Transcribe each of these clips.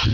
Where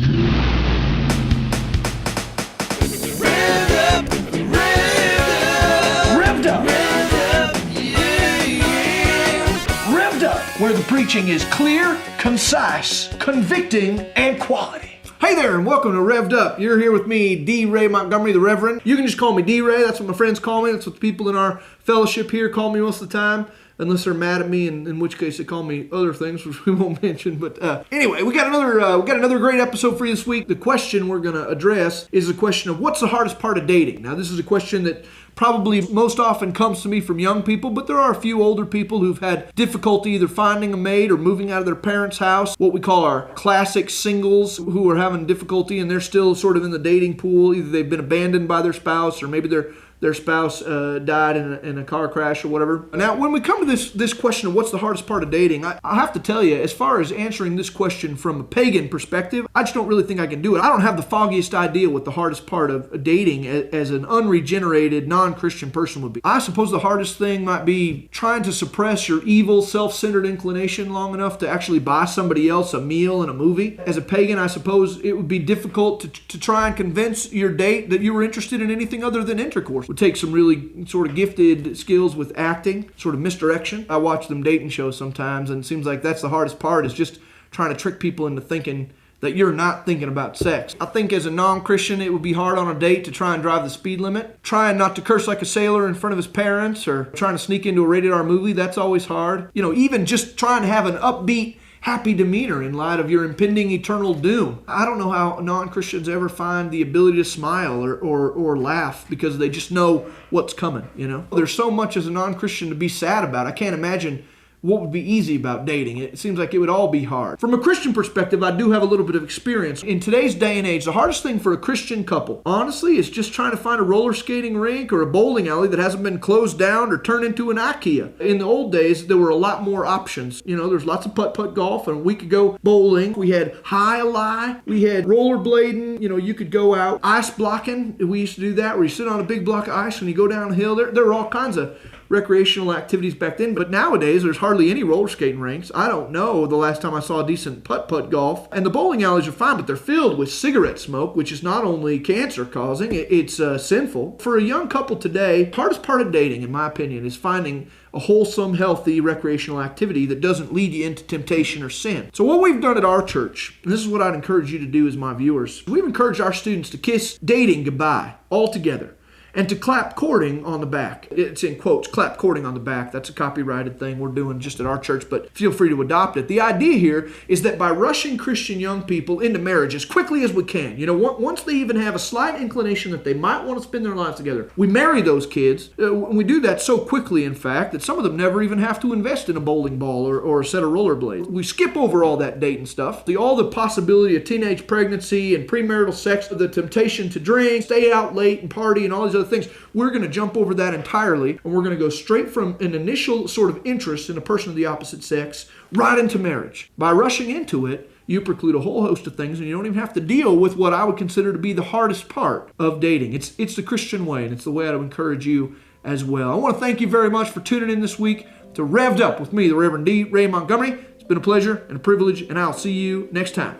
the preaching is clear, concise, convicting, and quality. Hey there, and welcome to Revved Up. You're here with me, D. Ray Montgomery, the Reverend. You can just call me D. Ray. That's what my friends call me. That's what the people in our fellowship here call me most of the time, unless they're mad at me, and in which case they call me other things, which we won't mention. But anyway, we got another great episode for you this week. The question we're going to address is the question of what's the hardest part of dating. Now, this is a question that probably most often comes to me from young people, but there are a few older people who've had difficulty either finding a mate or moving out of their parents' house. What we call our classic singles who are having difficulty and they're still sort of in the dating pool. Either they've been abandoned by their spouse or maybe their spouse died in a car crash or whatever. Now, when we come to this question of what's the hardest part of dating, I have to tell you, as far as answering this question from a pagan perspective, I just don't really think I can do it. I don't have the foggiest idea what the hardest part of dating as an unregenerated, non-Christian person would be. I suppose the hardest thing might be trying to suppress your evil, self-centered inclination long enough to actually buy somebody else a meal and a movie. As a pagan, I suppose it would be difficult to try and convince your date that you were interested in anything other than intercourse. Would take some really sort of gifted skills with acting, sort of misdirection. I watch them dating shows sometimes, and it seems like that's the hardest part, is just trying to trick people into thinking that you're not thinking about sex. I think as a non-Christian, it would be hard on a date to try and drive the speed limit. Trying not to curse like a sailor in front of his parents, or trying to sneak into a rated R movie, that's always hard. You know, even just trying to have an upbeat, happy demeanor in light of your impending eternal doom. I don't know how non-Christians ever find the ability to smile or laugh because they just know what's coming, you know? There's so much as a non-Christian to be sad about. I can't imagine what would be easy about dating. It seems like it would all be hard. From a Christian perspective, I do have a little bit of experience. In today's day and age, the hardest thing for a Christian couple, honestly, is just trying to find a roller skating rink or a bowling alley that hasn't been closed down or turned into an IKEA. In the old days, there were a lot more options. You know, there's lots of putt-putt golf, and we could go bowling. We had high-a-lie. We had rollerblading. You know, you could go out ice blocking. We used to do that, where you sit on a big block of ice and you go down a hill. There were all kinds of recreational activities back then, but nowadays there's hardly any roller skating rinks. I don't know the last time I saw a decent putt-putt golf. And the bowling alleys are fine, but they're filled with cigarette smoke, which is not only cancer causing, it's sinful. For a young couple today, hardest part of dating, in my opinion, is finding a wholesome, healthy recreational activity that doesn't lead you into temptation or sin. So what we've done at our church, and this is what I'd encourage you to do as my viewers, we've encouraged our students to kiss dating goodbye altogether, and to clap courting on the back. It's in quotes, clap courting on the back. That's a copyrighted thing we're doing just at our church, but feel free to adopt it. The idea here is that by rushing Christian young people into marriage as quickly as we can, you know, once they even have a slight inclination that they might want to spend their lives together, we marry those kids. We do that so quickly, in fact, that some of them never even have to invest in a bowling ball or a set of rollerblades. We skip over all that dating stuff, all the possibility of teenage pregnancy and premarital sex, the temptation to drink, stay out late and party and all these other things. We're going to jump over that entirely, and we're going to go straight from an initial sort of interest in a person of the opposite sex right into marriage. By rushing into it, you preclude a whole host of things, and you don't even have to deal with what I would consider to be the hardest part of dating. It's the Christian way, and it's the way I'd encourage you as well. I want to thank you very much for tuning in this week to Revved Up with me, the Reverend D. Ray Montgomery. It's been a pleasure and a privilege, and I'll see you next time.